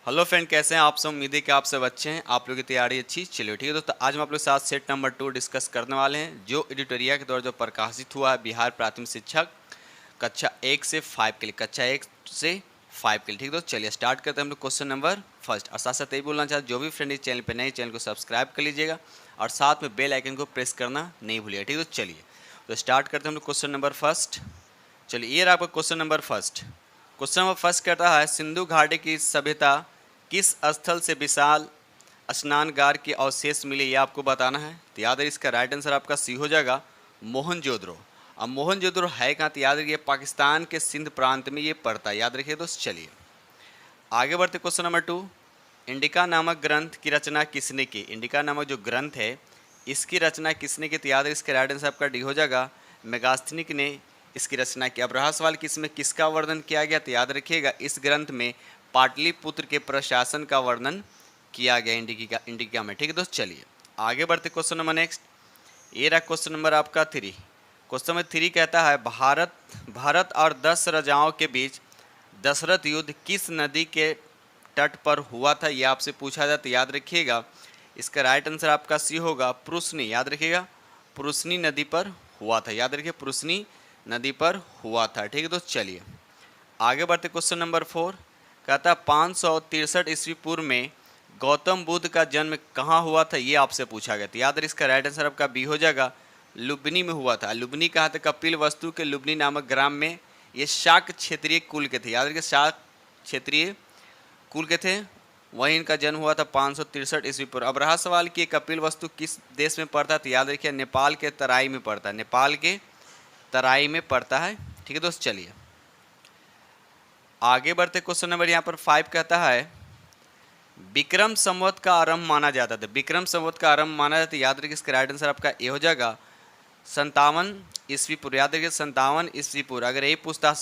Hello friend, कैसे हैं आप सब। उम्मीद है कि आप सब अच्छे हैं, आप लोगों की तैयारी अच्छी। चलिए ठीक है दोस्तों, आज हम आप लोग के साथ सेट नंबर 2 डिस्कस करने वाले हैं, जो एडिटोरिया के द्वारा जो प्रकाशित हुआ है बिहार प्राथमिक शिक्षक कक्षा 1 से 5 के लिए, कक्षा 1 से 5 के लिए। ठीक है दोस्तों, चलिए स्टार्ट करते हैं हम लोग क्वेश्चन नंबर फर्स्ट। और साथ साथ यही बोलना चाहते जो भी फ्रेंड इस चैनल पर नए, चैनल को सब्सक्राइब कर लीजिएगा और साथ में बेल आइकन को प्रेस करना नहीं भूलिएगा। ठीक है दोस्तों, चलिए तो स्टार्ट करते हैं हम लोग क्वेश्चन नंबर फर्स्ट। चलिए ये रहा आपका question number first. Question number first कहता है, सिंधु घाटी की सभ्यता किस स्थल से विशाल स्नानगार के अवशेष मिले, ये आपको बताना है। तो याद है इसका राइट आंसर आपका सी हो जाएगा, मोहनजोदड़ो। अब मोहनजोदड़ो है कहाँ, तो याद रखिए पाकिस्तान के सिंध प्रांत में ये पड़ता है, याद रखिए दोस्त। चलिए आगे बढ़ते क्वेश्चन नंबर 2। इंडिका नामक ग्रंथ की रचना किसने की। इंडिका नामक जो ग्रंथ है इसकी रचना किसने की, तो याद है इसका राइट आंसर आपका डी हो जाएगा, मेगास्थनीक ने इसकी रचना की। अब रहा सवाल कि इसमें किसका वर्णन किया गया, तो याद रखिएगा इस ग्रंथ में पाटलिपुत्र के प्रशासन का वर्णन किया गया इंडिका में। ठीक है दोस्त, चलिए आगे बढ़ते क्वेश्चन नंबर नेक्स्ट। ये रहा क्वेश्चन नंबर आपका 3। क्वेश्चन नंबर 3 कहता है, भारत और 10 राजाओं के बीच दशरथ युद्ध किस नदी के तट पर हुआ था, यह आपसे पूछा जाता। याद रखिएगा इसका राइट आंसर आपका सी होगा, पुरुषनी। याद रखिएगा पुरुषनी नदी पर हुआ था, याद रखिए पुरुषनी नदी पर हुआ था। ठीक है दोस्त, चलिए आगे बढ़ते क्वेश्चन नंबर 4। कहता 563 ईस्वी पूर्व में गौतम बुद्ध का जन्म कहाँ हुआ था, ये आपसे पूछा गया। तो याद रखिए इसका राइट आंसर आपका बी हो जाएगा, लुम्बिनी में हुआ था। लुम्बिनी कहाँ था, कपिल वस्तु के लुम्बिनी नामक ग्राम में। ये शाक क्षेत्रीय कुल के थे, याद रखिए शाक क्षेत्रीय कुल के थे, वहीं इनका जन्म हुआ था 563 ईस्वी पूर्व। अब रहा सवाल कि कपिल वस्तु किस देश में पड़ता है, तो याद रखिए नेपाल के तराई में पड़ता है, नेपाल के तराई में पड़ता है। ठीक है दोस्त, चलिए आगे बढ़ते क्वेश्चन नंबर यहाँ पर 5 कहता है, विक्रम संवत का आरंभ माना जाता था। विक्रम संवत का आरंभ माना जाता है, याद रखिए इसका राइट आंसर आपका ए हो जाएगा, 57 ईस्वी पूर्व। याद रखिए 57 ईस्वी पूर्व। अगर यही पूछता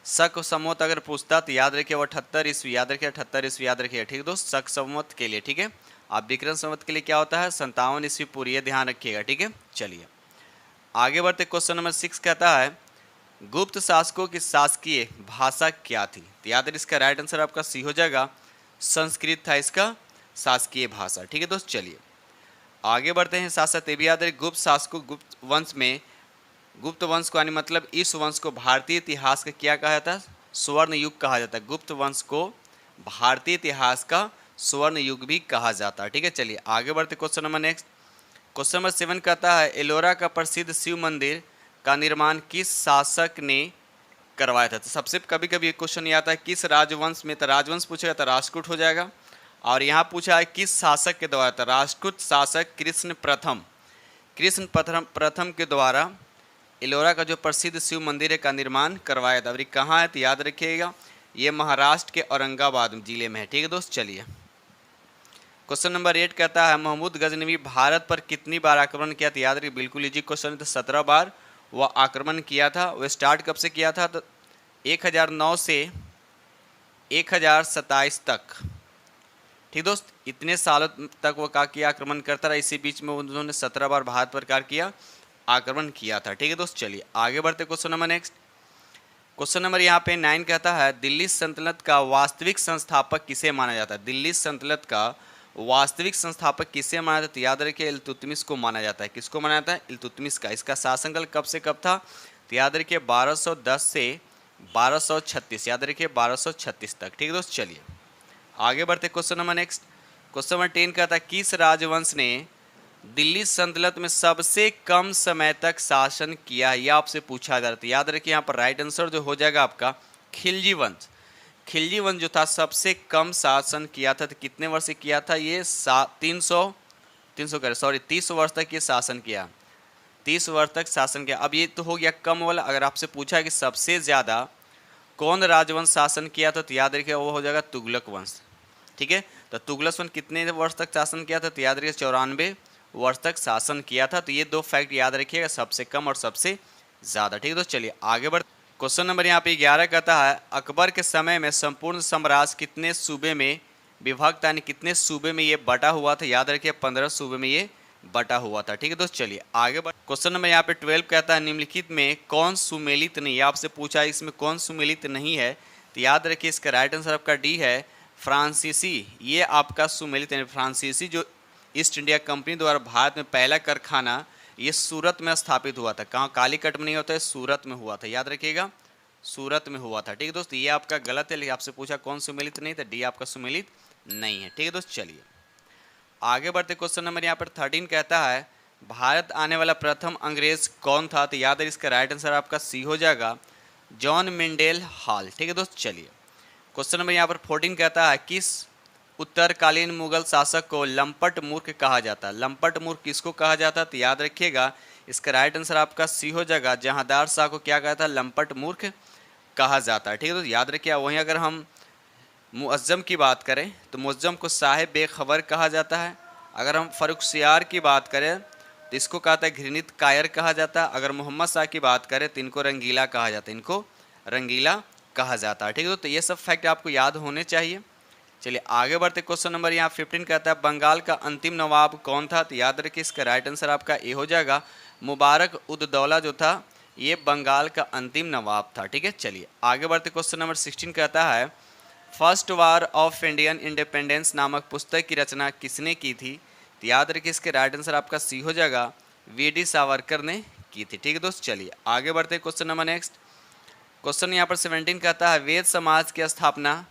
शक संवत अगर पूछता तो याद रखिए 78 ईस्वी। याद रखिए 78 ईस्वी याद रखिए। ठीक है दोस्त, शक संवत के लिए। ठीक है, आप विक्रम संवत के लिए क्या होता है, 57 ईस्वी पूर्व, ये ध्यान रखिएगा। ठीक है, चलिए आगे बढ़ते क्वेश्चन नंबर 6 कहता है, गुप्त शासकों की शासकीय भाषा क्या थी। तो याद है इसका राइट आंसर आपका सी हो जाएगा, संस्कृत था इसका शासकीय भाषा। ठीक है दोस्त, चलिए आगे बढ़ते हैं। साथ साथ ये भी याद है, गुप्त शासकों गुप्त वंश में, गुप्त वंश को यानी मतलब इस वंश को भारतीय इतिहास का क्या कहा जाता है, स्वर्ण युग कहा जाता है। गुप्त वंश को भारतीय इतिहास का स्वर्ण युग भी कहा जाता है। ठीक है, चलिए आगे बढ़ते question number next. Question number 7 कहता है, एलोरा का प्रसिद्ध शिव मंदिर का निर्माण किस शासक ने करवाया था। तो सबसे कभी कभी एक क्वेश्चन ये आता है किस राजवंश में, तो राजवंश पूछेगा तो राष्ट्रकूट हो जाएगा, और यहाँ पूछा है किस शासक के द्वारा, तो राष्ट्रकूट शासक कृष्ण प्रथम के द्वारा एलोरा का जो प्रसिद्ध शिव मंदिर है का निर्माण करवाया था। और ये कहाँ है, तो याद रखिएगा ये महाराष्ट्र के औरंगाबाद जिले में है। ठीक है दोस्त, चलिए क्वेश्चन नंबर 8 कहता है, महमूद गजनवी भारत पर कितनी बार आक्रमण किया। तो याद रखिए बिल्कुल इजी क्वेश्चन है, तो 17 बार वह आक्रमण किया था। वह स्टार्ट कब से किया था, तो 1009 से 1027 तक। ठीक दोस्त, इतने सालों तक वो क्या किया, आक्रमण करता रहा। इसी बीच में उन्होंने 17 बार भारत पर क्या किया, आक्रमण किया था। ठीक है दोस्त, चलिए आगे बढ़ते question number next. Question number यहाँ पे 9 कहता है, दिल्ली सल्तनत का वास्तविक संस्थापक किसे माना जाता है। दिल्ली सल्तनत का वास्तविक संस्थापक किसे माना जाता है, याद रखिए इल्तुतमिश को माना जाता है। किसको माना जाता है, इल्तुतमिश का। इसका शासनकाल कब से कब था, तो याद रखिए 1210 से 1236। याद रखिए 1236 तक। ठीक है दोस्त, चलिए आगे बढ़ते question number next. Question number 10 कहता है, किस राजवंश ने दिल्ली सल्तनत में सबसे कम समय तक शासन किया है, यह आपसे पूछा जा रहा था। याद रखिए यहाँ पर राइट आंसर जो हो जाएगा आपका खिलजी वंश। खिलजी वंश जो था सबसे कम शासन किया था। तो कितने वर्ष से किया था ये, 30 वर्ष तक ये शासन किया, 30 वर्ष तक शासन किया। अब ये तो हो गया कम वाला। अगर आपसे पूछा कि सबसे ज़्यादा कौन राजवंश शासन किया था, तो याद रखिए वो हो जाएगा तुगलक वंश। ठीक है, तो तुगलक वंश कितने वर्ष तक शासन किया था, तो याद रखिए 94 वर्ष तक शासन किया था। तो ये दो फैक्ट याद रखिएगा, सबसे कम और सबसे ज़्यादा। ठीक है दोस्त, चलिए आगे बढ़। क्वेश्चन नंबर यहाँ पे 11 कहता है, अकबर के समय में संपूर्ण साम्राज्य कितने सूबे में विभक्त, यानी कितने सूबे में ये बटा हुआ था। याद रखिए 15 सूबे में ये बटा हुआ था। ठीक है दोस्त, चलिए आगे बढ़। क्वेश्चन नंबर यहाँ पे 12 कहता है, निम्नलिखित में कौन सुमेलित नहीं है। आपसे पूछा है इसमें कौन सुमेलित नहीं है, तो याद रखिए इसका राइट आंसर आपका डी है फ्रांसीसी। ये आपका सुमेलित है। फ्रांसीसी जो ईस्ट इंडिया कंपनी द्वारा भारत में पहला कारखाना ये सूरत में स्थापित हुआ था। कहाँ? कालीकट में नहीं होता है, सूरत में हुआ था। याद रखिएगा सूरत में हुआ था। ठीक है दोस्त, ये आपका गलत है, लेकिन आपसे पूछा कौन सुमेलित नहीं था, डी आपका सुमेलित नहीं है। ठीक है दोस्त, चलिए आगे बढ़ते। क्वेश्चन नंबर यहाँ पर 13 कहता है भारत आने वाला प्रथम अंग्रेज कौन था? तो याद है इसका राइट आंसर आपका सी हो जाएगा, जॉन मेंडेल हॉल। ठीक है दोस्त, चलिए क्वेश्चन नंबर यहाँ पर 14 कहता है किस उत्तरकालीन मुगल शासक को लंपट मूर्ख कहा जाता है? लंपट मूर्ख किसको कहा जाता है? तो याद रखिएगा इसका राइट आंसर आपका सी हो जाएगा, जहांदार शाह को क्या कहा था? लंपट मूर्ख कहा जाता है। ठीक है दोस्त, याद रखिए। वहीं अगर हम मुअज्जम की बात करें तो मुअज्जम को साहिब बेखबर कहा जाता है। अगर हम फर्रुखसियार की बात करें तो इसको कहा था घृणित कायर कहा जाता है। अगर मोहम्मद शाह की बात करें तो इनको रंगीला कहा जाता है, इनको रंगीला कहा जाता है। ठीक है, तो ये सब फैक्ट आपको याद होने चाहिए। चलिए आगे बढ़ते। क्वेश्चन नंबर यहाँ 15 कहता है बंगाल का अंतिम नवाब कौन था? तो याद रखिए इसका राइट आंसर आपका ए हो जाएगा, मुबारक उद दौला जो था ये बंगाल का अंतिम नवाब था। ठीक है, चलिए आगे बढ़ते। क्वेश्चन नंबर 16 कहता है first war of Indian independence नामक पुस्तक की रचना किसने की थी? तो याद रखिए इसके राइट आंसर आपका सी हो जाएगा, वी.डी. सावरकर ने की थी। ठीक है दोस्त, चलिए आगे बढ़ते। क्वेश्चन नंबर नेक्स्ट क्वेश्चन यहाँ पर 17 कहता है वेद समाज की स्थापना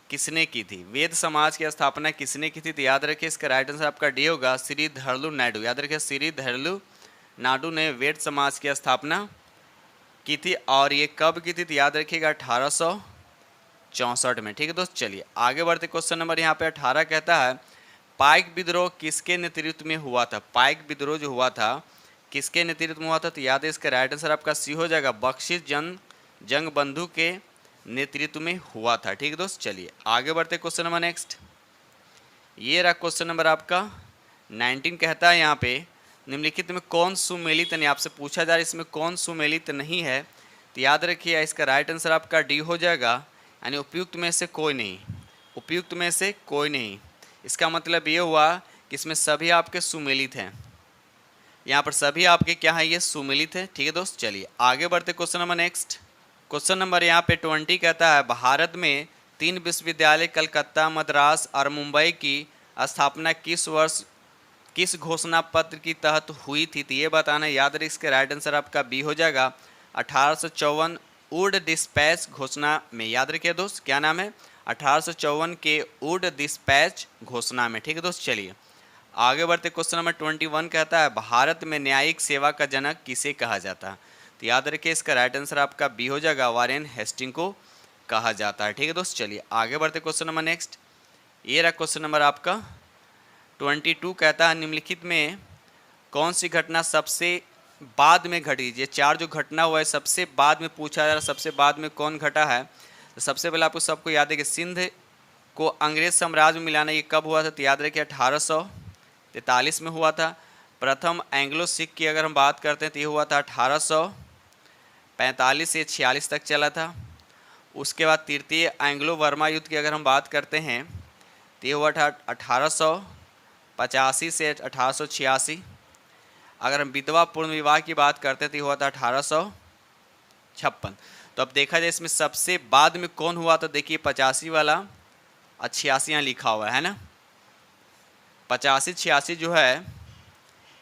किसने की थी? वेद समाज की स्थापना किसने की थी? तो याद रखिए इसका राइट आंसर आपका डी होगा, श्री धरलू नायडू। याद रखिए श्री धरलू नायडू ने वेद समाज की स्थापना की थी। और ये कब की थी? तो याद रखिएगा 1864 में। ठीक है दोस्त, चलिए आगे बढ़ते। क्वेश्चन नंबर यहाँ पे 18 कहता है पाइक विद्रोह किसके नेतृत्व में हुआ था? पाइक विद्रोह जो हुआ था किसके नेतृत्व में हुआ था? तो याद है इसका राइट आंसर आपका सी हो जाएगा, बख्शिश जंग बंधु के नेतृत्व में हुआ था। ठीक है दोस्त, चलिए आगे बढ़ते। क्वेश्चन नंबर नेक्स्ट ये रहा क्वेश्चन नंबर आपका 19 कहता है यहाँ पे निम्नलिखित में कौन सुमेलित नहीं? आपसे पूछा जा रहा है इसमें कौन सुमेलित नहीं है? तो याद रखिए इसका राइट आंसर आपका डी हो जाएगा, यानी उपयुक्त में से कोई नहीं। उपयुक्त में से कोई नहीं, इसका मतलब ये हुआ कि इसमें सभी आपके सुमेलित हैं। यहाँ पर सभी आपके क्या है? ये सुमेलित है। ठीक है दोस्त, चलिए आगे बढ़ते। Question number next question number यहाँ पे 20 कहता है भारत में 3 विश्वविद्यालय कलकत्ता, मद्रास और मुंबई की स्थापना किस वर्ष किस घोषणा पत्र की तहत हुई थी? तो ये बताना। याद रखिए इसका राइट आंसर आपका बी हो जाएगा, 1854 वुड डिस्पैच घोषणा में। याद रखिए दोस्त क्या नाम है? 1854 के वुड डिस्पैच घोषणा में। ठीक है दोस्त, चलिए आगे बढ़ते। क्वेश्चन नंबर 21 कहता है भारत में न्यायिक सेवा का जनक किसे कहा जाता है? तो याद रखिए इसका राइट आंसर आपका बी हो जाएगा, वारेन हेस्टिंग को कहा जाता है। ठीक है दोस्त, चलिए आगे बढ़ते। क्वेश्चन नंबर नेक्स्ट ये रहा क्वेश्चन नंबर आपका 22 कहता है निम्नलिखित में कौन सी घटना सबसे बाद में घटी? ये 4 जो घटना हुआ है सबसे बाद में पूछा जा रहा है, सबसे बाद में कौन घटा है? तो सबसे पहले आपको सबको याद है कि सिंध को अंग्रेज साम्राज्य में मिलाना ये कब हुआ था? तो याद रखिए 1843 में हुआ था। प्रथम एंग्लो सिख की अगर हम बात करते हैं तो ये हुआ था 1845 से 46 तक चला था। उसके बाद तृतीय एंग्लो वर्मा युद्ध की अगर हम बात करते हैं तो ये हुआ था 1885 से 1886। अगर हम विधवा पूर्ण विवाह की बात करते हैं तो ये हुआ था 1856। तो अब देखा जाए इसमें सबसे बाद में कौन हुआ? तो देखिए 85 वाला 86 यहाँ लिखा हुआ है ना, 85-86 जो है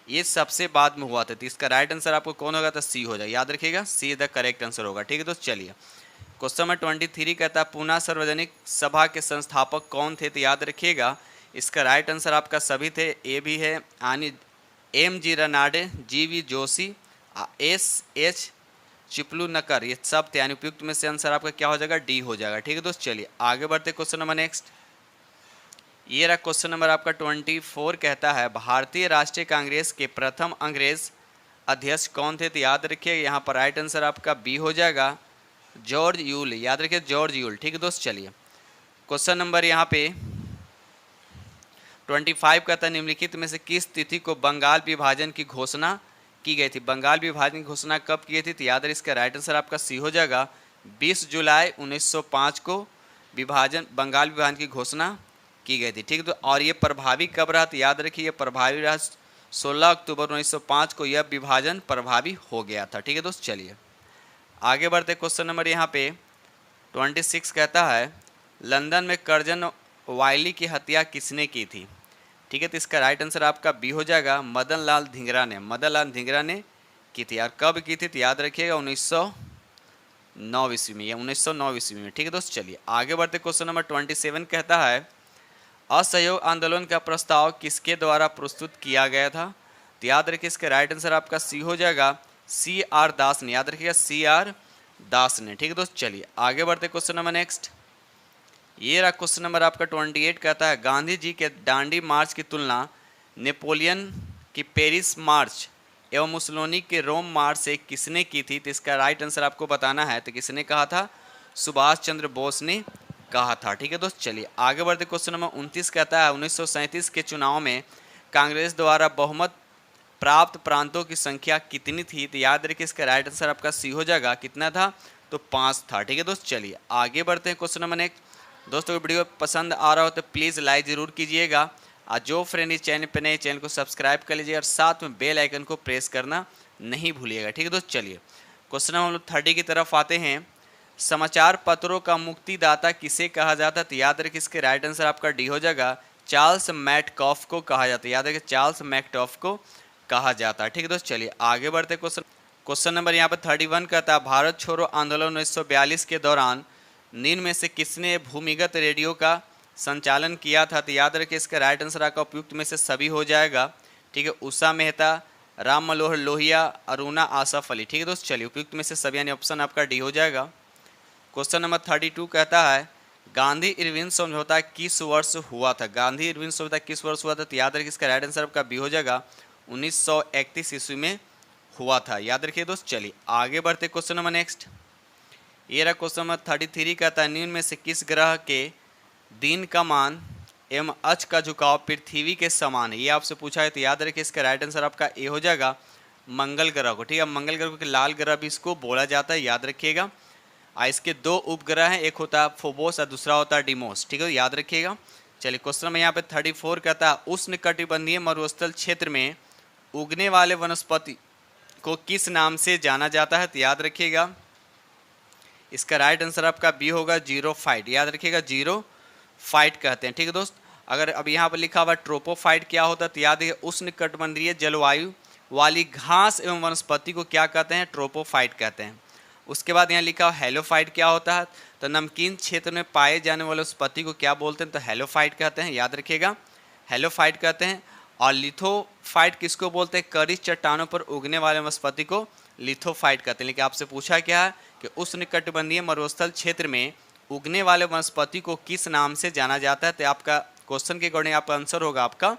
ये सबसे बाद में हुआ था। तो इसका राइट आंसर आपको कौन होगा? तो सी हो जाए। याद रखिएगा सी द करेक्ट आंसर होगा। ठीक है दोस्त, चलिए क्वेश्चन नंबर 23 कहता है पूना सार्वजनिक सभा के संस्थापक कौन थे? तो याद रखिएगा इसका राइट आंसर आपका सभी थे। ए भी है यानी M.G. Ranade, G.V. Joshi, S.H. Chiplunkar, ये सब थे। यानी उपयुक्त में से आंसर आपका क्या हो जाएगा? डी हो जाएगा। ठीक है दोस्त, चलिए आगे बढ़ते। क्वेश्चन नंबर नेक्स्ट ये रहा क्वेश्चन नंबर आपका 24 कहता है भारतीय राष्ट्रीय कांग्रेस के प्रथम अंग्रेज अध्यक्ष कौन थे? तो याद रखिए यहाँ पर राइट आंसर आपका बी हो जाएगा, जॉर्ज यूल। याद रखिए जॉर्ज यूल। ठीक है दोस्त, चलिए क्वेश्चन नंबर यहाँ पे 25 कहता है निम्नलिखित में से किस तिथि को बंगाल विभाजन की घोषणा की गई थी? बंगाल विभाजन की घोषणा कब की गई थी? तो याद रखिए इसका राइट आंसर आपका सी हो जाएगा, 20 जुलाई 1905 को बंगाल विभाजन की घोषणा की गई थी। ठीक है, तो और ये प्रभावी कब रहा? तो याद रखिए ये प्रभावी रहा 16 अक्टूबर 1905 को यह विभाजन प्रभावी हो गया था। ठीक है दोस्त, चलिए आगे बढ़ते। क्वेश्चन नंबर यहाँ पे 26 कहता है लंदन में कर्जन वायली की हत्या किसने की थी? ठीक है, तो इसका राइट आंसर आपका बी हो जाएगा, मदन लाल धिंगरा ने। मदन लाल धिंगरा ने की थी। यार कब की थी तो याद रखिएगा 1909 ईस्वी में, या 1909 ईस्वी में। ठीक है दोस्त, चलिए आगे बढ़ते। क्वेश्चन नंबर 27 कहता है असहयोग आंदोलन का प्रस्ताव किसके द्वारा प्रस्तुत किया गया था? तो याद रखिए इसका राइट आंसर आपका सी हो जाएगा, सी आर दास ने। याद रखिएगा सी आर दास ने। ठीक है दोस्त, चलिए आगे बढ़ते। क्वेश्चन नंबर नेक्स्ट, ये रहा क्वेश्चन नंबर आपका 28 कहता है गांधी जी के दांडी मार्च की तुलना नेपोलियन की पेरिस मार्च एवं मुसोलिनी के रोम मार्च से किसने की थी? तो इसका राइट आंसर आपको बताना है। तो किसने कहा था? सुभाष चंद्र बोस ने कहा था। ठीक है दोस्त, चलिए आगे बढ़ते। क्वेश्चन नंबर 29 कहता है 1937 के चुनाव में कांग्रेस द्वारा बहुमत प्राप्त प्रांतों की संख्या कितनी थी? तो याद रखिए इसका राइट आंसर आपका सी हो जाएगा, कितना था? तो 5 था। ठीक है दोस्त, चलिए आगे बढ़ते हैं। क्वेश्चन नंबर नेक्स्ट, दोस्तों वीडियो पसंद आ रहा हो तो प्लीज़ लाइक ज़रूर कीजिएगा, और जो फ्रेंड इस चैनल पर नए चैनल को सब्सक्राइब कर लीजिएगा और साथ में बेल आइकन को प्रेस करना नहीं भूलिएगा। ठीक है दोस्त, चलिए क्वेश्चन नंबर हम लोग 30 की तरफ आते हैं। समाचार पत्रों का मुक्तिदाता किसे कहा जाता है? तो याद रखिए इसके राइट आंसर आपका डी हो जाएगा, चार्ल्स मैटकॉफ को कहा जाता है। याद रखिए चार्ल्स मैटकॉफ को कहा जाता है। ठीक है दोस्त, चलिए आगे बढ़ते। क्वेश्चन नंबर यहाँ पर 31 कहता है भारत छोड़ो आंदोलन 1942 के दौरान निम्न में से किसने भूमिगत रेडियो का संचालन किया था? तो याद रखिए इसका राइट आंसर आपका उपयुक्त में से सभी हो जाएगा। ठीक है, उषा मेहता, राम मनोहर लोहिया, अरुणा आसफ अली। ठीक है दोस्त, चलिए उपयुक्त में से सभी, यानी ऑप्शन आपका डी हो जाएगा। क्वेश्चन नंबर 32 कहता है गांधी इरविन समझौता किस वर्ष हुआ था? गांधी इरविन समझौता किस वर्ष हुआ था? तो याद रखिए इसका राइट आंसर आपका बी हो जाएगा, 1931 ईस्वी में हुआ था। याद रखिए दोस्त, चलिए आगे बढ़ते। क्वेश्चन नंबर नेक्स्ट, ये रहा क्वेश्चन नंबर 33 कहता है निम्न में से किस ग्रह के दिन का मान एवं अक्ष का झुकाव पृथ्वी के समान है? ये आपसे पूछा है। तो याद रखिए इसका राइट आंसर आपका ए हो जाएगा, मंगल ग्रह को। ठीक है, मंगल ग्रह को लाल ग्रह भी इसको बोला जाता है, याद रखिएगा। इसके 2 उपग्रह हैं, एक होता है फोबोस और दूसरा होता है डिमोस। ठीक है, याद रखिएगा। चलिए क्वेश्चन में यहाँ पे 34 कहता है उष्णकटिबंधीय मरुस्थल क्षेत्र में उगने वाले वनस्पति को किस नाम से जाना जाता है? तो याद रखिएगा इसका राइट आंसर आपका बी होगा, जीरोफाइट। याद रखिएगा जीरोफाइट कहते हैं। ठीक है दोस्त, अगर अब यहाँ पर लिखा हुआ ट्रोपोफाइट क्या होता है? तो याद रखिए उष्णकटिबंधीय जलवायु वाली घास एवं वनस्पति को क्या कहते हैं? ट्रोपोफाइट कहते हैं। उसके बाद यहाँ लिखा हुआ हेलोफाइट क्या होता है? तो नमकीन क्षेत्र में पाए जाने वाले वनस्पति को क्या बोलते हैं? तो हेलोफाइट कहते हैं। याद रखिएगा हेलोफाइट कहते हैं। और लिथोफाइट किसको बोलते हैं? कड़ी चट्टानों पर उगने वाले वनस्पति को लिथोफाइट कहते हैं। लेकिन आपसे पूछा क्या है कि उष्णकटिबंधीय मरुस्थल क्षेत्र में उगने वाले वनस्पति को किस नाम से जाना जाता है? तो आपका क्वेश्चन के अकॉर्डिंग आपका आंसर होगा, आपका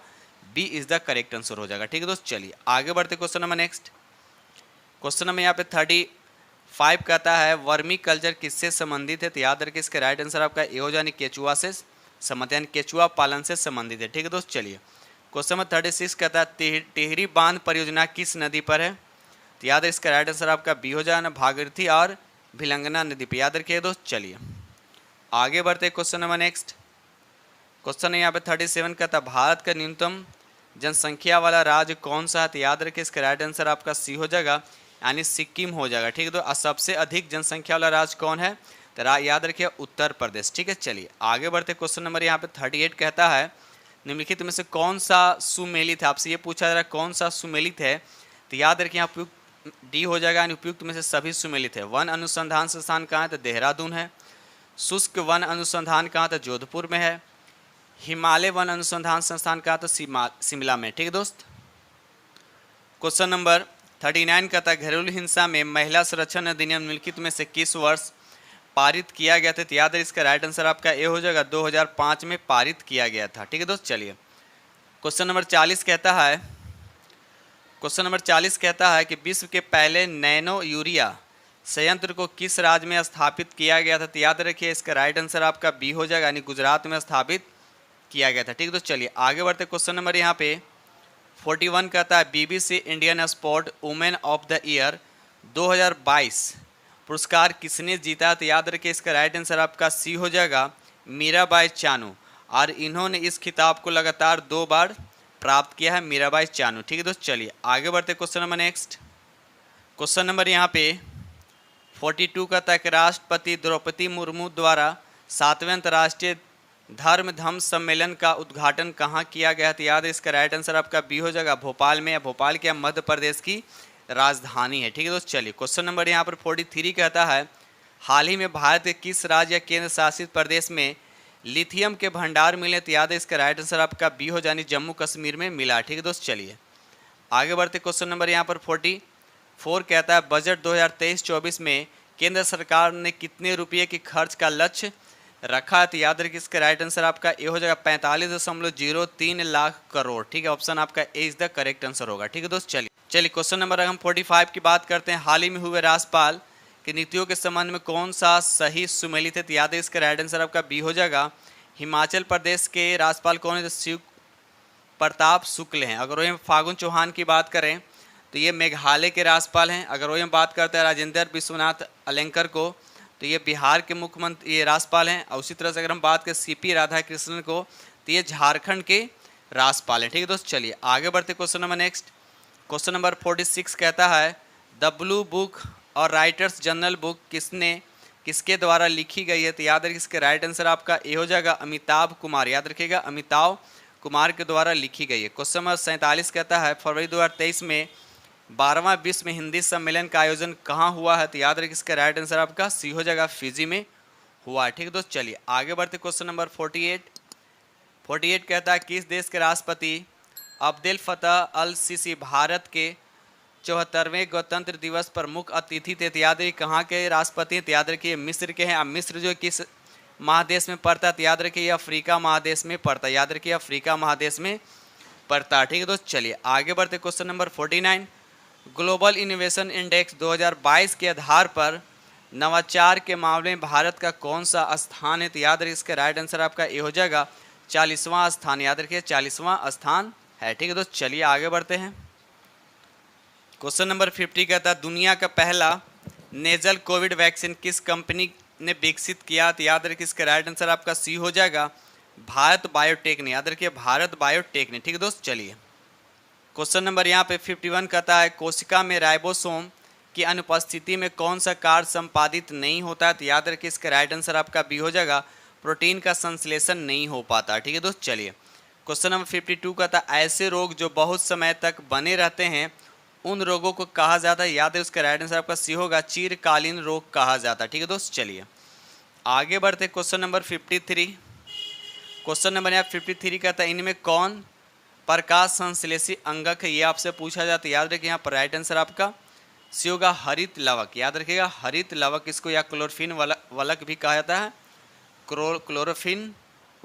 B is the correct answer हो जाएगा। ठीक है दोस्त, चलिए आगे बढ़ते। Question number next, question number यहाँ पे 35 कहता है वर्मी कल्चर किससे संबंधित है? तो याद रखिए इसका राइट आंसर आपका ए हो जाए, केचुआ से संबंधित, यानी केचुआ पालन से संबंधित है। ठीक है दोस्त, चलिए क्वेश्चन नंबर 36 कहता है टिहरी बांध परियोजना किस नदी पर है? तो याद है इसका राइट आंसर आपका बी हो जाए, भागीरथी और भिलंगना नदी पर। याद रखिए दोस्त, चलिए आगे बढ़ते। क्वेश्चन नंबर नेक्स्ट, क्वेश्चन यहाँ पे 37 कहता है भारत का न्यूनतम जनसंख्या वाला राज्य कौन सा है? तो याद रखिए इसका राइट आंसर आपका सी हो जाएगा, यानी सिक्किम हो जाएगा। ठीक है, तो सबसे अधिक जनसंख्या वाला राज्य कौन है? तो याद रखिए उत्तर प्रदेश। ठीक है, चलिए आगे बढ़ते। क्वेश्चन नंबर यहाँ पे 38 कहता है निम्नलिखित में से कौन सा सुमेलित है? आपसे ये पूछा जा रहा है कौन सा सुमेलित है? तो याद रखिए यहाँ उपयुक्त डी हो जाएगा, यानी उपयुक्त में से सभी सुमेलित है। वन अनुसंधान संस्थान कहाँ है? तो देहरादून है। शुष्क वन अनुसंधान कहाँ? तो जोधपुर में है। हिमालय वन अनुसंधान संस्थान कहाँ? तो शिमला में। ठीक है दोस्त, क्वेश्चन नंबर 39 कहता है घरेलू हिंसा में महिला संरक्षण अधिनियम निम्नलिखित में से किस वर्ष पारित किया गया था? तो याद है इसका राइट आंसर आपका ए हो जाएगा, 2005 में पारित किया गया था। ठीक है दोस्त, चलिए क्वेश्चन नंबर 40 कहता है कि विश्व के पहले नैनो यूरिया संयंत्र को किस राज्य में स्थापित किया गया था? तो याद रखिए इसका राइट आंसर आपका बी हो जाएगा, यानी गुजरात में स्थापित किया गया था। ठीक है दोस्त, चलिए आगे बढ़ते। क्वेश्चन नंबर यहाँ पे 41 कहता है BBC Indian sport women of the year 2022 पुरस्कार किसने जीता? तो याद रखिए इसका राइट आंसर आपका सी हो जाएगा, मीराबाई चानू। और इन्होंने इस खिताब को लगातार 2 बार प्राप्त किया है, मीराबाई चानू। ठीक है दोस्त, चलिए आगे बढ़ते। Question number next, question number यहाँ पे 42 का तक राष्ट्रपति द्रौपदी मुर्मू द्वारा 7वें अंतर्राष्ट्रीय धर्म धम्म सम्मेलन का उद्घाटन कहाँ किया गया? तो याद है इसका राइट आंसर आपका बी हो जाएगा, भोपाल में। या भोपाल क्या मध्य प्रदेश की राजधानी है। ठीक है दोस्त, चलिए क्वेश्चन नंबर यहाँ पर 43 कहता है हाल ही में भारत के किस राज्य या केंद्र शासित प्रदेश में लिथियम के भंडार मिले? तो याद है इसका राइट आंसर आपका बी हो जानी जम्मू कश्मीर में मिला। ठीक है दोस्त, चलिए आगे बढ़ते। क्वेश्चन नंबर यहाँ पर 44 कहता है बजट 2023-24 में केंद्र सरकार ने कितने रुपये की खर्च का लक्ष्य रखा? तो याद रखिए इसका राइट आंसर आपका ए हो जाएगा 45.03 लाख करोड़। ठीक है, ऑप्शन आपका ए इज द करेक्ट आंसर होगा। ठीक है दोस्त, चलिए क्वेश्चन नंबर हम 45 की बात करते हैं। हाल ही में हुए राज्यपाल की नीतियों के संबंध में कौन सा सही सुमेलित है? तो याद है इसका राइट आंसर आपका बी हो जाएगा। हिमाचल प्रदेश के राज्यपाल कौन है? शिव प्रताप शुक्ल हैं। अगर वही फागुन चौहान की बात करें तो ये मेघालय के राज्यपाल हैं। अगर वही हम बात करते हैं राजेंद्र विश्वनाथ अलंकर को तो ये बिहार के मुख्यमंत्री ये राज्यपाल हैं। और उसी तरह से अगर हम बात करें सीपी राधाकृष्णन को तो ये झारखंड के राज्यपाल हैं। ठीक है दोस्त, चलिए आगे बढ़ते question number next. Question number 46 कहता है द ब्लू बुक और राइटर्स जनरल बुक किसके द्वारा लिखी गई है? तो याद रखिए इसके राइट आंसर आपका ए हो जाएगा अमिताभ कुमार। याद रखिएगा अमिताभ कुमार के द्वारा लिखी गई है। क्वेश्चन नंबर 47 कहता है फरवरी 2023 में 12वां विश्व में हिंदी सम्मेलन का आयोजन कहाँ हुआ है? तो याद रखिए इसका राइट आंसर आपका सी हो जाएगा, फिजी में हुआ है। ठीक है दोस्त, चलिए आगे बढ़ते क्वेश्चन नंबर 48 कहता है किस देश के राष्ट्रपति अब्देल फतह अल सीसी भारत के 74वें गणतंत्र दिवस पर मुख्य अतिथि थे? तो याद रखिए कहाँ के राष्ट्रपति हैं? तो याद रखिए मिस्र के हैं। अब मिस्र जो किस महादेश में पड़ता है? तो याद रखिए ये अफ्रीका महादेश में पड़ता है। याद रखिए अफ्रीका महादेश में पड़ता है। ठीक है दोस्त, चलिए आगे बढ़ते question number 49 global innovation index 2022 के आधार पर नवाचार के मामले में भारत का कौन सा स्थान है? तो याद रखिए इसका राइट आंसर आपका ए हो जाएगा 40वां स्थान। याद रखिए 40वां स्थान है। ठीक है दोस्त, चलिए आगे बढ़ते हैं। क्वेश्चन नंबर 50 कहता है दुनिया का पहला नेजल कोविड वैक्सीन किस कंपनी ने विकसित किया? तो याद रखिए इसका राइट आंसर आपका सी हो जाएगा भारत बायोटेक ने। याद रखिए भारत बायोटेक ने। ठीक है दोस्त, चलिए क्वेश्चन नंबर यहाँ पे 51 कहता है कोशिका में राइबोसोम की अनुपस्थिति में कौन सा कार्य संपादित नहीं होता है? तो याद रखिए इसका राइट आंसर आपका बी हो जाएगा प्रोटीन का संश्लेषण नहीं हो पाता। ठीक है दोस्त, चलिए क्वेश्चन नंबर 52 कहता है ऐसे रोग जो बहुत समय तक बने रहते हैं उन रोगों को कहा जाता है? याद है उसका राइट आंसर आपका सी होगा चिरकालीन रोग कहा जाता है। ठीक है दोस्त, चलिए आगे बढ़ते क्वेश्चन नंबर 53। क्वेश्चन नंबर यहाँ 53 कहता है इनमें कौन प्रकाश संश्लेषी अंगक है? ये आपसे पूछा जाता है। याद रखिए यहाँ पर राइट आंसर आपका सी होगा हरित लवक। याद रखिएगा हरित लवक, इसको या क्लोरोफिन वलक भी कहा जाता है, क्लोरोफिन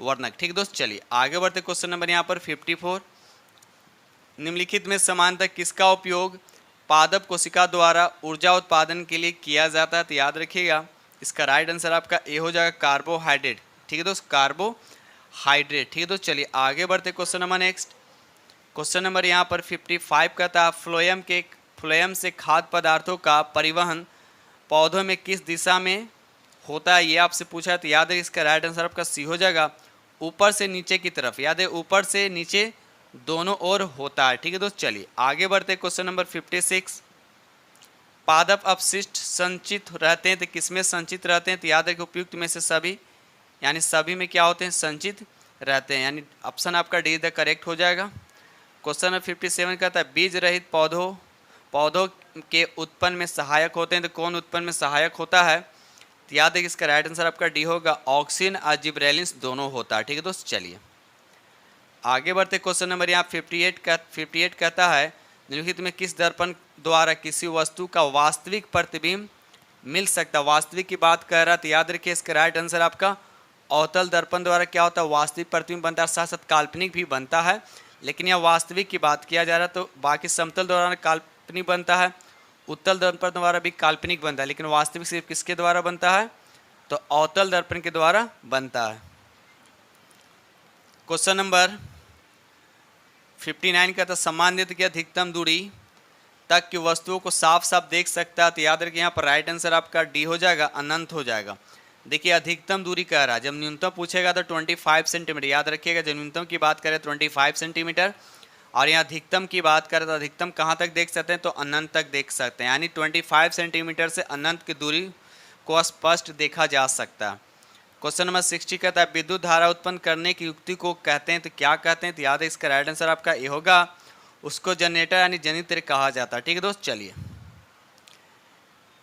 वर्णक। ठीक दोस्त, चलिए आगे बढ़ते क्वेश्चन नंबर यहाँ पर 54 निम्नलिखित में समानतः किसका उपयोग पादप कोशिका द्वारा ऊर्जा उत्पादन के लिए किया जाता है? तो याद रखिएगा इसका राइट आंसर आपका ए हो जाएगा कार्बोहाइड्रेट। ठीक है दोस्त, कार्बोहाइड्रेट। ठीक है दोस्त, चलिए आगे बढ़ते question number next. Question number यहाँ पर 55 का था फ्लोएम से खाद्य पदार्थों का परिवहन पौधों में किस दिशा में होता है? ये आपसे पूछा है। तो याद है इसका राइट आंसर आपका सी हो जाएगा ऊपर से नीचे की तरफ। याद है ऊपर से नीचे दोनों ओर होता है। ठीक है दोस्त, चलिए आगे बढ़ते क्वेश्चन नंबर 56 पादप अपशिष्ट संचित रहते हैं तो किसमें संचित रहते हैं? तो याद रखिए उपयुक्त में से सभी, यानी सभी में क्या होते हैं संचित रहते हैं, यानी ऑप्शन आपका डी द करेक्ट हो जाएगा। क्वेश्चन नंबर 57 कहता है बीज रहित पौधों के उत्पन्न में सहायक होते हैं तो कौन उत्पन्न में सहायक होता है? तो याद है कि इसका राइट आंसर आपका डी होगा ऑक्सिन और जिब्रेलिन्स दोनों होता है। ठीक है दोस्त, चलिए आगे बढ़ते क्वेश्चन नंबर यहाँ 58 कहता है निम्नलिखित में किस दर्पण द्वारा किसी वस्तु का वास्तविक प्रतिबिंब मिल सकता है? वास्तविक की बात कर रहा है तो याद रखिए इसका राइट आंसर आपका अवतल दर्पण द्वारा क्या होता है वास्तविक प्रतिबिंब बनता है, साथ साथ काल्पनिक भी बनता है, लेकिन यह वास्तविक की बात किया जा रहा है तो बाकी समतल द्वारा काल्पनिक बनता है, उत्तल दर्पण द्वारा भी काल्पनिक बनता है, लेकिन वास्तविक सिर्फ किसके द्वारा बनता है? तो अवतल दर्पण के द्वारा बनता है। क्वेश्चन नंबर 59 का था सामान्यतः की अधिकतम दूरी तक की वस्तुओं को साफ साफ देख सकता है? तो याद रखिए यहाँ पर राइट आंसर आपका डी हो जाएगा अनंत हो जाएगा। देखिए अधिकतम दूरी कह रहा है, जब न्यूनतम पूछेगा तो 25 सेंटीमीटर। याद रखिएगा जब न्यूनतम की बात करें 25 सेंटीमीटर और यहाँ अधिकतम की बात करें तो अधिकतम कहाँ तक देख सकते हैं, तो अनंत तक देख सकते हैं, यानी 25 सेंटीमीटर से अनंत की दूरी को स्पष्ट देखा जा सकता है। क्वेश्चन नंबर 60 कहता है विद्युत धारा उत्पन्न करने की युक्ति को कहते हैं, तो क्या कहते हैं, तो याद है इसका राइट आंसर आपका ए होगा, उसको जनरेटर यानी जनित्र कहा जाता है। ठीक है दोस्त, चलिए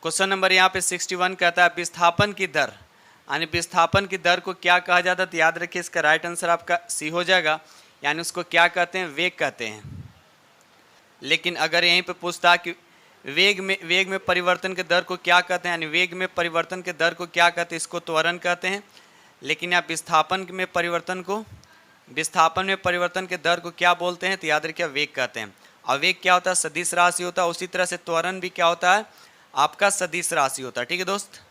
क्वेश्चन नंबर यहाँ पे 61 कहता है विस्थापन की दर, यानी विस्थापन की दर को क्या कहा जाता है, तो याद रखिए इसका राइट आंसर आपका सी हो जाएगा, यानी उसको क्या कहते हैं, वेग कहते हैं। लेकिन अगर यहीं पे पूछता कि वेग में परिवर्तन के दर को क्या कहते हैं, यानी वेग में परिवर्तन के दर को क्या कहते हैं, इसको त्वरण कहते हैं। लेकिन यहाँ विस्थापन में परिवर्तन के दर को क्या बोलते हैं, तो याद रखिए वेग कहते हैं। और वेग क्या होता है, सदिश राशि होता है। उसी तरह से त्वरण भी क्या होता है, आपका सदिश राशि होता है। ठीक है दोस्त,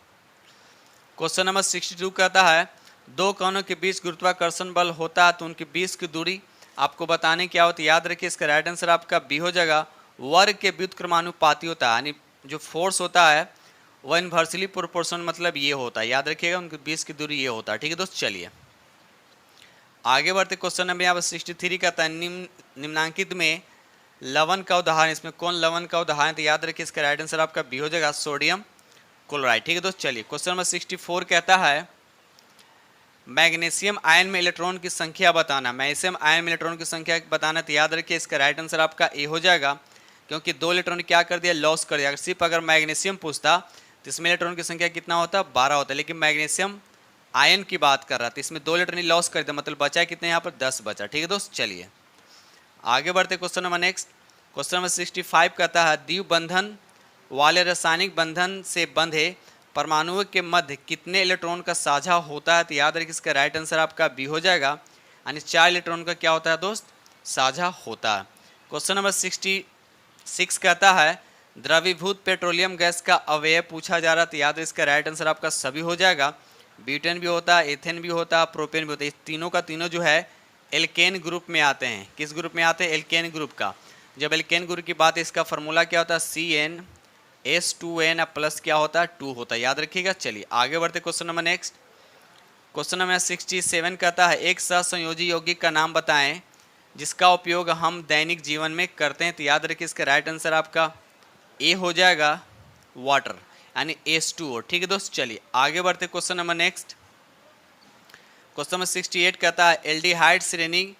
क्वेश्चन नंबर 62 कहता है दो कणों के बीच गुरुत्वाकर्षण बल होता है, तो उनके बीच की दूरी आपको बताने क्या होती है। याद रखिए इसका राइट आंसर आपका बी हो जाएगा, वर्ग के व्युत्क्रमानुपाती होता है, यानी जो फोर्स होता है वह इन्वर्सली प्रोपोर्शनल, मतलब ये होता है। याद रखिएगा उनके बीच की दूरी ये होता है। ठीक है दोस्त, चलिए आगे बढ़ते। क्वेश्चन नंबर यहाँ पर 63 कहता है निम्नांकित में लवण का उदाहरण, इसमें कौन लवण का उदाहरण, तो याद रखिए इसका राइट आंसर आपका बी हो जाएगा, सोडियम क्लोराइड। ठीक है दोस्त, चलिए क्वेश्चन नंबर 64 कहता है मैग्नीशियम आयन में इलेक्ट्रॉन की संख्या बताना। मैग्नीशियम आयन में इलेक्ट्रॉन की संख्या बताना, तो याद रखिए इसका राइट आंसर आपका ए हो जाएगा, क्योंकि 2 इलेक्ट्रॉन क्या कर दिया, लॉस कर दिया। सिर्फ अगर मैग्नीशियम पूछता तो इसमें इलेक्ट्रॉन की संख्या कितना होता, 12 होता है। लेकिन मैग्नीशियम आयन की बात कर रहा था, इसमें 2 इलेक्ट्रॉन लॉस कर दिया, मतलब बचा कितने यहाँ पर 10 बचा। ठीक है दोस्त, चलिए आगे बढ़ते। Question number next, question number 65 कहता है द्विबंधन बंधन वाले रासायनिक बंधन से बंधे परमाणुओं के मध्य कितने इलेक्ट्रॉन का साझा होता है, तो याद रखिए इसका राइट आंसर आपका बी हो जाएगा, यानी 4 इलेक्ट्रॉन का क्या होता है दोस्त, साझा होता है। क्वेश्चन नंबर 66 कहता है द्रवीभूत पेट्रोलियम गैस का अवयव पूछा जा रहा है, तो याद है इसका राइट आंसर आपका सभी हो जाएगा। ब्यूटेन भी होता है, एथेन भी होता है, प्रोपेन भी होता है। इस तीनों का तीनों जो है एल्केन ग्रुप में आते हैं। किस ग्रुप में आते हैं, एल्केन ग्रुप का। जब एल्केन ग्रुप की बात है, इसका फॉर्मूला क्या होता है, CnH2n प्लस क्या होता है, 2 होता है। याद रखिएगा। चलिए आगे बढ़ते question number next, question number 67 कहता है एक सहसंयोजी यौगिक का नाम बताएं जिसका उपयोग हम दैनिक जीवन में करते हैं, तो याद रखिए इसका राइट आंसर आपका ए हो जाएगा, वाटर, यानी H2O। ठीक है दोस्त, चलिए आगे बढ़ते question number next, question number 68 कहता है एल्डिहाइड श्रेणी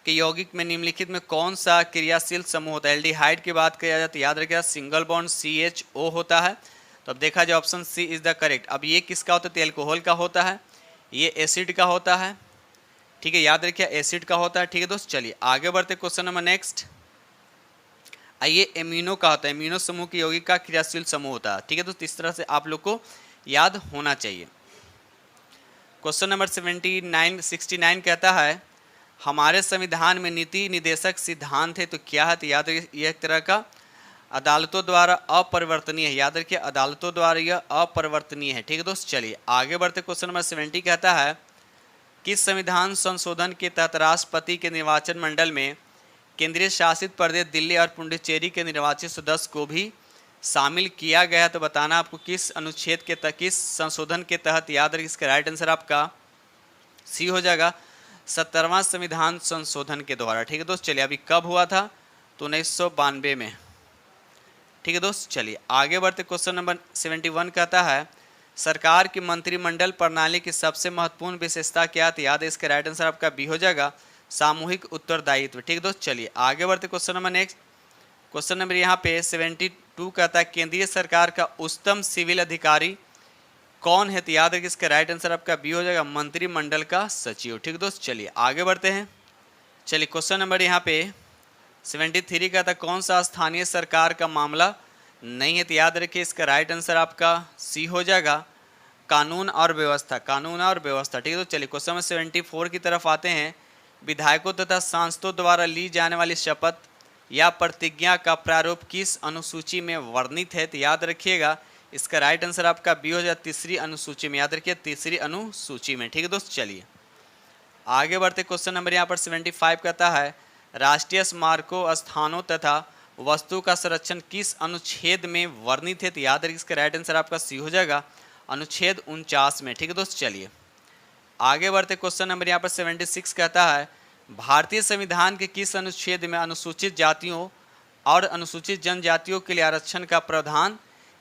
के यौगिक में निम्नलिखित में कौन सा क्रियाशील समूह होता है। एल्डिहाइड की बात किया जाए तो याद रखिएगा सिंगल बॉन्ड CHO होता है। तो अब देखा जाए option C is the correct. अब ये किसका होता है, तो एल्कोहल का होता है, ये एसिड का होता है। ठीक है, याद रखिए एसिड का होता है। ठीक है दोस्त, चलिए आगे बढ़ते क्वेश्चन नंबर नेक्स्ट, ये एमिनो का होता है, एमिनो समूह के यौगिक का क्रियाशील समूह होता है। ठीक है दोस्त, इस तरह से आप लोग को याद होना चाहिए। क्वेश्चन नंबर 69 कहता है हमारे संविधान में नीति निदेशक सिद्धांत है, तो क्या है, तो याद रखिए यह एक तरह का अदालतों द्वारा अपरिवर्तनीय है। याद रखिए अदालतों द्वारा यह अपरिवर्तनीय है। ठीक है दोस्त, चलिए आगे बढ़ते क्वेश्चन नंबर 70 कहता है किस संविधान संशोधन के तहत राष्ट्रपति के निर्वाचन मंडल में केंद्रीय शासित प्रदेश दिल्ली और पुडुचेरी के निर्वाचित सदस्य को भी शामिल किया गया, तो बताना आपको किस अनुच्छेद के तहत, किस संशोधन के तहत। याद रखिए इसका राइट आंसर आपका सी हो जाएगा, 70वां संविधान संशोधन के द्वारा। ठीक है दोस्त, चलिए अभी कब हुआ था, तो 1992 में। ठीक है दोस्त, चलिए आगे बढ़ते क्वेश्चन नंबर 71 कहता है सरकार की मंत्रिमंडल प्रणाली की सबसे महत्वपूर्ण विशेषता क्या, तो याद है इसका राइट आंसर आपका बी हो जाएगा, सामूहिक उत्तरदायित्व। ठीक है दोस्त, चलिए आगे बढ़ते question number next, question number यहाँ पे 72 कहता है केंद्रीय सरकार का उच्चतम सिविल अधिकारी कौन है, तो याद रखिए इसका राइट आंसर आपका बी हो जाएगा, मंत्रिमंडल का सचिव। ठीक है दोस्त, चलिए आगे बढ़ते हैं। चलिए क्वेश्चन नंबर यहाँ पे 73 कहता है कौन सा स्थानीय सरकार का मामला नहीं है, तो याद रखिए इसका राइट आंसर आपका सी हो जाएगा, कानून और व्यवस्था, कानून और व्यवस्था। ठीक है, तो चलिए क्वेश्चन नंबर 74 की तरफ आते हैं विधायकों तथा सांसदों द्वारा ली जाने वाली शपथ या प्रतिज्ञा का प्रारूप किस अनुसूची में वर्णित है, तो याद रखिएगा इसका राइट आंसर आपका बी हो जाए, तीसरी अनुसूची में। याद रखिए तीसरी अनुसूची में। ठीक है दोस्त, चलिए आगे बढ़ते क्वेश्चन नंबर यहाँ पर 75 कहता है राष्ट्रीय स्मारकों स्थानों तथा वस्तु का संरक्षण किस अनुच्छेद में वर्णित है, तो याद रखिए इसका राइट आंसर आपका सी हो जाएगा, अनुच्छेद 49 में। ठीक है दोस्त, चलिए आगे बढ़ते क्वेश्चन नंबर यहाँ पर 76 कहता है भारतीय संविधान के किस अनुच्छेद में अनुसूचित जातियों और अनुसूचित जनजातियों के लिए आरक्षण का प्रावधान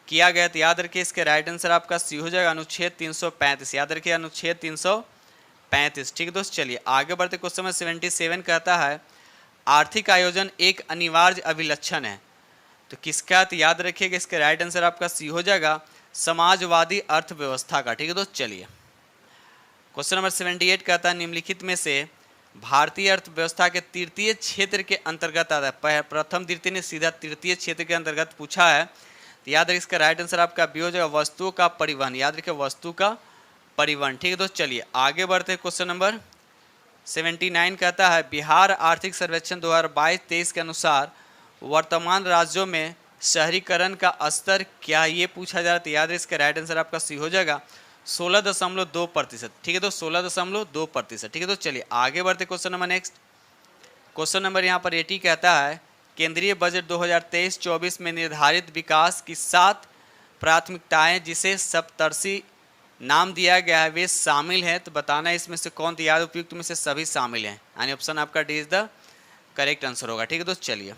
किया गया? तो याद रखिए इसके राइट आंसर आपका सी हो जाएगा अनुच्छेद 335। याद रखिए अनुच्छेद 335। ठीक है दोस्त, चलिए आगे बढ़ते। क्वेश्चन नंबर 77 कहता है आर्थिक आयोजन एक अनिवार्य अभिलक्षण है, तो किसका? तो याद रखिएगा इसके राइट आंसर आपका सी हो जाएगा समाजवादी अर्थव्यवस्था का। ठीक है दोस्त, चलिए क्वेश्चन नंबर 78 कहता है निम्नलिखित में से भारतीय अर्थव्यवस्था के तृतीय क्षेत्र के अंतर्गत आता है? प्रथम द्वितीय ने सीधा तृतीय क्षेत्र के अंतर्गत पूछा है, तो याद रखिए इसका राइट आंसर आपका बी हो जाएगा वस्तुओं का परिवहन। याद रखिए वस्तु का परिवहन। ठीक है दोस्त, चलिए आगे बढ़ते हैं। क्वेश्चन नंबर 79 कहता है बिहार आर्थिक सर्वेक्षण 2022-23 के अनुसार वर्तमान राज्यों में शहरीकरण का स्तर क्या? ये पूछा जा रहा है, तो याद रखिए इसका राइट आंसर आपका सी हो जाएगा 16.2%। ठीक है दोस्त, 16.2%। ठीक है दोस्त, चलिए आगे बढ़ते question number next. Question number यहाँ पर 80 कहता है केंद्रीय बजट 2023-24 में निर्धारित विकास की 7 प्राथमिकताएं जिसे सप्तर्षि नाम दिया गया है वे शामिल हैं, तो बताना इसमें से कौन? याद उपयुक्त में से सभी शामिल हैं, यानी ऑप्शन आपका D is the correct answer होगा। ठीक है दोस्त, चलिए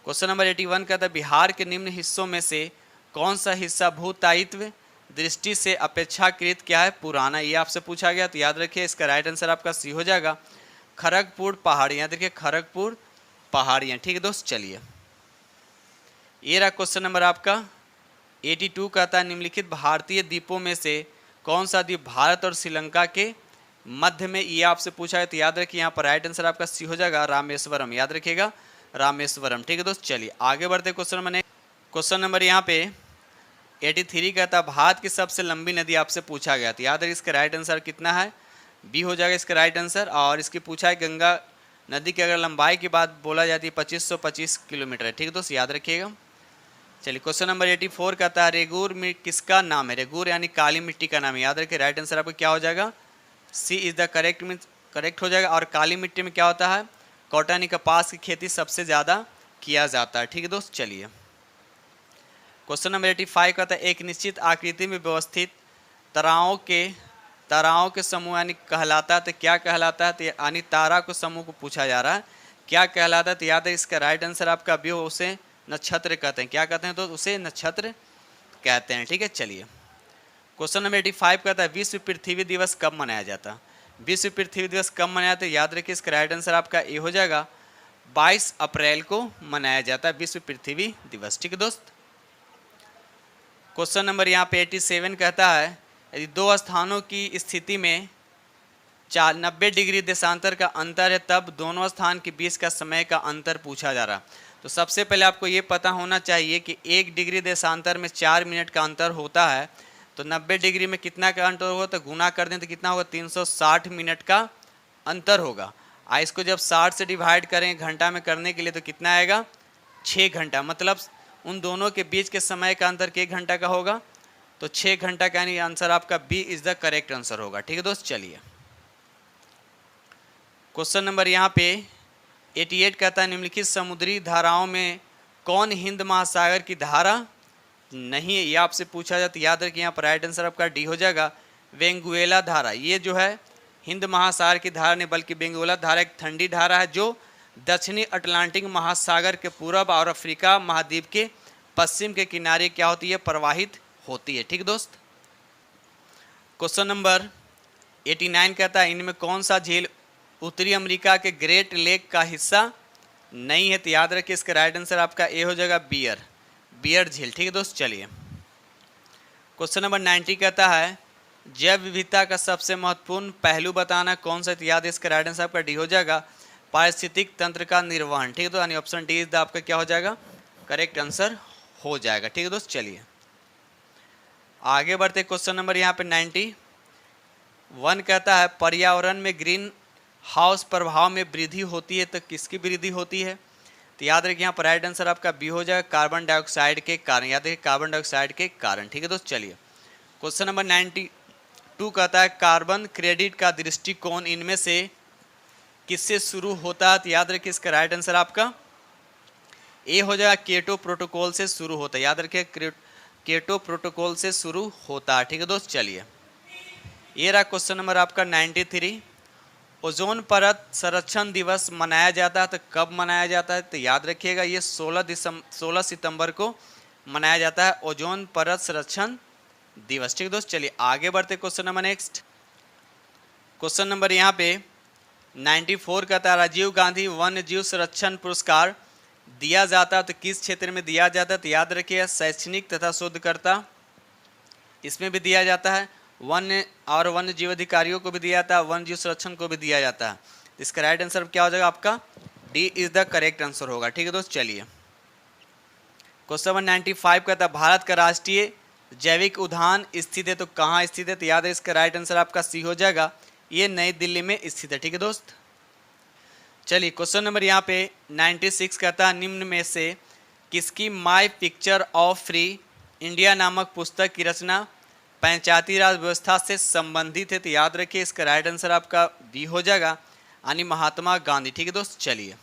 क्वेश्चन नंबर 81 कहता है बिहार के निम्न हिस्सों में से कौन सा हिस्सा भूतायित्व दृष्टि से अपेक्षाकृत क्या है? पुराना। ये आपसे पूछा गया, तो याद रखिए इसका राइट आंसर आपका सी हो जाएगा खड़गपुर पहाड़ियाँ। याद रखिए खड़गपुर पहाड़ियाँ। ठीक है दोस्त, चलिए ये रहा क्वेश्चन नंबर आपका 82 कहता है निम्नलिखित भारतीय द्वीपों में से कौन सा द्वीप भारत और श्रीलंका के मध्य में? ये आपसे पूछा है, तो याद रखिए यहाँ पर राइट आंसर आपका सी हो जाएगा रामेश्वरम। याद रखिएगा रामेश्वरम। ठीक है दोस्त, चलिए आगे बढ़ते क्वेश्चन नंबर क्वेश्चन नंबर यहाँ पे 83 कहता है भारत की सबसे लंबी नदी आपसे पूछा गया, तो याद रखिए इसका राइट आंसर कितना है? बी हो जाएगा इसका राइट आंसर। और इसकी पूछा है गंगा नदी की अगर लंबाई की बात बोला जाती है 2525 किलोमीटर है। ठीक है दोस्त, याद रखिएगा। चलिए क्वेश्चन नंबर 84 कहता है रेगूर में किसका नाम है? रेगूर यानी काली मिट्टी का नाम है। याद रखिए राइट आंसर आपका क्या हो जाएगा? सी इज द करेक्ट हो जाएगा। और काली मिट्टी में क्या होता है? कॉटन कपास की खेती सबसे ज़्यादा किया जाता है। ठीक है दोस्त, चलिए क्वेश्चन नंबर 85 कहता है एक निश्चित आकृति में व्यवस्थित ताराओं के समूह यानी कहलाता है, तो क्या कहलाता है? तो यानी तारा को समूह को पूछा जा रहा है, क्या कहलाता है? तो याद है इसका राइट आंसर आपका भी हो, उसे नक्षत्र कहते हैं। क्या कहते हैं? तो उसे नक्षत्र कहते हैं। ठीक है, चलिए क्वेश्चन नंबर 85 कहता है विश्व पृथ्वी दिवस कब मनाया जाता है? विश्व पृथ्वी दिवस कब मनाया जाता है? याद रखिए इसका राइट आंसर आपका ए हो जाएगा 22 अप्रैल को मनाया जाता है विश्व पृथ्वी दिवस। ठीक है दोस्त, क्वेश्चन नंबर यहाँ पे 87 कहता है यदि दो स्थानों की स्थिति में 90 डिग्री देशांतर का अंतर है तब दोनों स्थान के बीच का समय का अंतर पूछा जा रहा। तो सबसे पहले आपको ये पता होना चाहिए कि 1 डिग्री देशांतर में 4 मिनट का अंतर होता है, तो 90 डिग्री में कितना का अंतर होगा? तो गुना कर दें तो कितना होगा? 360 मिनट का अंतर होगा। इसको जब 60 से डिवाइड करें घंटा में करने के लिए तो कितना आएगा? 6 घंटा। मतलब उन दोनों के बीच के समय का अंतर 1 घंटा का होगा, तो 6 घंटा का, यानी आंसर आपका B is the correct answer होगा। ठीक है दोस्त, चलिए क्वेश्चन नंबर यहाँ पे 88 कहता है निम्नलिखित समुद्री धाराओं में कौन हिंद महासागर की धारा नहीं है? ये आपसे पूछा जाता है। याद रखिए यहाँ पर राइट आंसर आपका डी हो जाएगा वेंगुएला धारा। ये जो है हिंद महासागर की धारा नहीं बल्कि वेंगुएला धारा एक ठंडी धारा है जो दक्षिणी अटलांटिक महासागर के पूर्व और अफ्रीका महाद्वीप के पश्चिम के किनारे क्या होती है? प्रवाहित होती है। ठीक दोस्त, क्वेश्चन नंबर 89 कहता है इनमें कौन सा झील उत्तरी अमेरिका के ग्रेट लेक का हिस्सा नहीं है? तो याद रखिए इसका राइट आंसर आपका ए हो जाएगा बियर झील। ठीक है दोस्त, चलिए क्वेश्चन नंबर 90 कहता है जैव विविधता का सबसे महत्वपूर्ण पहलू बताना कौन सा? तो याद है इसका राइट आंसर आपका डी हो जाएगा पारिस्थितिक तंत्र का निर्वहन। ठीक है, तो यानी ऑप्शन डी इज द आपका क्या हो जाएगा? करेक्ट आंसर हो जाएगा। ठीक है दोस्त, चलिए आगे बढ़ते क्वेश्चन नंबर यहाँ पे 91 कहता है पर्यावरण में ग्रीन हाउस प्रभाव में वृद्धि होती है, तो किसकी वृद्धि होती है? तो याद रखिए यहाँ पर राइट आंसर आपका बी हो जाएगा कार्बन डाइऑक्साइड के कारण। याद रखिए कार्बन डाइऑक्साइड के कारण। ठीक है दोस्त, चलिए क्वेश्चन नंबर 92 कहता है कार्बन क्रेडिट का दृष्टिकोण इनमें से किससे शुरू होता है? तो याद रखिए इसका राइट आंसर आपका ए हो जाएगा कीटो प्रोटोकॉल से शुरू होता है। याद रखिए कीटो प्रोटोकॉल से शुरू होता है। ठीक है दोस्त, चलिए ये रहा क्वेश्चन नंबर आपका 93। ओजोन परत संरक्षण दिवस मनाया जाता है, तो कब मनाया जाता है? तो याद रखिएगा ये 16 सितंबर को मनाया जाता है ओजोन परत संरक्षण दिवस। ठीक दोस्त, चलिए आगे बढ़ते question number next. Question number यहाँ पे 94 का था, राजीव गांधी वन्य जीव संरक्षण पुरस्कार दिया जाता है तो किस क्षेत्र में दिया जाता है? तो याद रखिए शैक्षणिक तथा शोधकर्ता इसमें भी दिया जाता है, वन्य और वन्य जीव अधिकारियों को भी दिया जाता है, वन्य जीव संरक्षण को भी दिया जाता है। इसका राइट आंसर क्या हो जाएगा आपका? D is the correct answer होगा। ठीक है दोस्त, चलिए क्वेश्चन नंबर 95 का था, भारत का राष्ट्रीय जैविक उद्यान स्थित है तो कहाँ स्थित है? तो याद है इसका राइट आंसर आपका सी हो जाएगा, ये नई दिल्ली में स्थित है। ठीक है दोस्त, चलिए क्वेश्चन नंबर यहाँ पे 96 का था, निम्न में से किसकी my picture of free India नामक पुस्तक की रचना पंचायती राज व्यवस्था से संबंधित है? तो याद रखिए इसका राइट आंसर आपका बी हो जाएगा, यानी महात्मा गांधी। ठीक है दोस्त, चलिए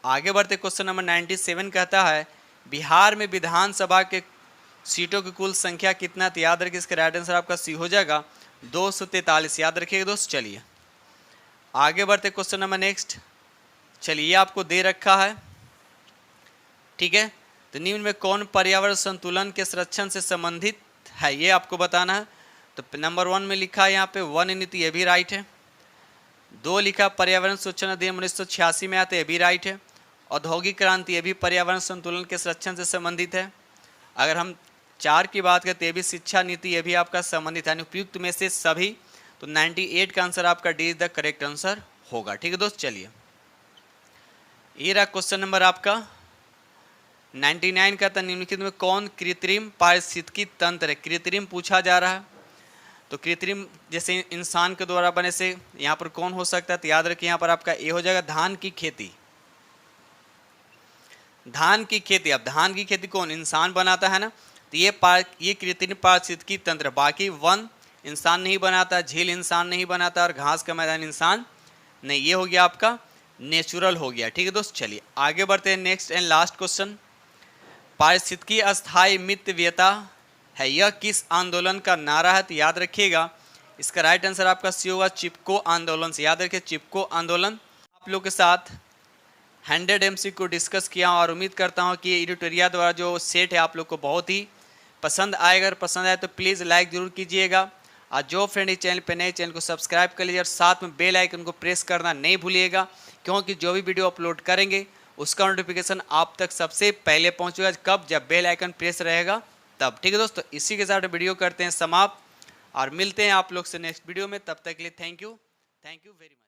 आगे बढ़ते क्वेश्चन नंबर 97 कहता है, बिहार में विधानसभा के सीटों की कुल संख्या कितना? तो याद रखिए इसका राइट आंसर आपका सी हो जाएगा 243। याद रखिएगा दोस्त, चलिए आगे बढ़ते क्वेश्चन नंबर नेक्स्ट। चलिए आपको दे रखा है, ठीक है, तो निम्न में कौन पर्यावरण संतुलन के संरक्षण से संबंधित है, ये आपको बताना है। तो नंबर 1 में लिखा है यहाँ पे वन नीति, ये भी राइट है। 2 लिखा पर्यावरण सूचना अधिनियम 1986 में आते, ये भी राइट है। औद्योगिक क्रांति, ये भी पर्यावरण संतुलन के संरक्षण से संबंधित है। अगर हम 4 की बात करें तो ये भी शिक्षा नीति, ये भी आपका संबंधित है। उपयुक्त में से सभी, तो 98 का आंसर आपका D is the correct answer होगा। ठीक है दोस्त, चलिए ये रहा क्वेश्चन नंबर आपका 99 का था, निम्नलिखित में कौन कृत्रिम पारिस्थितिकी तंत्र है? कृत्रिम पूछा जा रहा है, तो कृत्रिम जैसे इंसान के द्वारा बने से यहाँ पर कौन हो सकता है? तो याद रखिए यहाँ पर आपका ए हो जाएगा धान की खेती। धान की खेती, अब धान की खेती कौन? इंसान बनाता है ना, तो ये कृत्रिम पारिस्थितिकी तंत्र। बाकी वन इंसान नहीं बनाता, झील इंसान नहीं बनाता और घास का मैदान इंसान नहीं, ये हो गया आपका नेचुरल हो गया। ठीक है दोस्त, चलिए आगे बढ़ते हैं नेक्स्ट एंड लास्ट क्वेश्चन। पारिस्थितिकी अस्थायी मितव्ययता है, यह किस आंदोलन का नारा है? तो याद रखिएगा इसका राइट आंसर आपका सी होगा चिपको आंदोलन से। याद रखिए चिपको आंदोलन। आप लोग के साथ 100 MC को डिस्कस किया और उम्मीद करता हूँ कि एडिटोरिया द्वारा जो सेट है आप लोग को बहुत ही पसंद आएगा। अगर पसंद आए तो प्लीज़ लाइक जरूर कीजिएगा, और जो फ्रेंड इस चैनल पे नए, चैनल को सब्सक्राइब कर लीजिए और साथ में बेल आइकन को प्रेस करना नहीं भूलिएगा, क्योंकि जो भी वीडियो अपलोड करेंगे उसका नोटिफिकेशन आप तक सबसे पहले पहुंचेगा। कब? जब बेल आइकन प्रेस रहेगा तब। ठीक है दोस्तों, इसी के साथ वीडियो करते हैं समाप्त और मिलते हैं आप लोग से नेक्स्ट वीडियो में। तब तक के लिए थैंक यू वेरी मच।